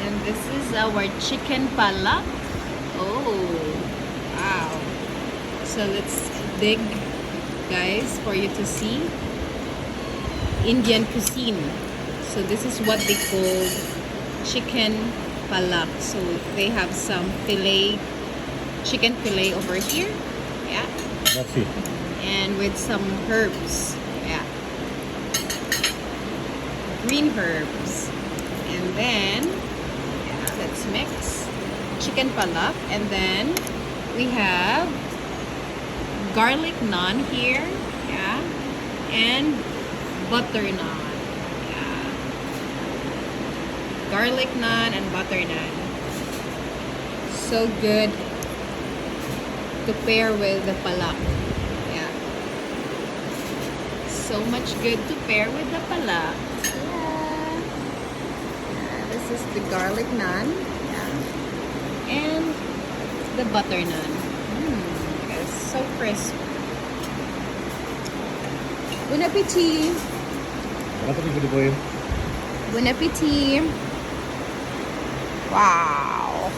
And this is our chicken palak. Oh, wow. So let's dig, guys, for you to see. Indian cuisine. So this is what they call chicken palak. So they have some fillet, chicken fillet over here. Yeah. That's it. And with some herbs. Yeah. Green herbs. And then, yeah, let's mix chicken palak. And then we have garlic naan here. Yeah. And butter naan. Yeah. Garlic naan and butter naan. So good to pair with the palak. Yeah. So much good to pair with the palak. Yeah. This is the garlic naan. Yeah. And the butter naan. It's so crisp. Bon appetit! Ano ito yung boy? Bon appetit! Wow!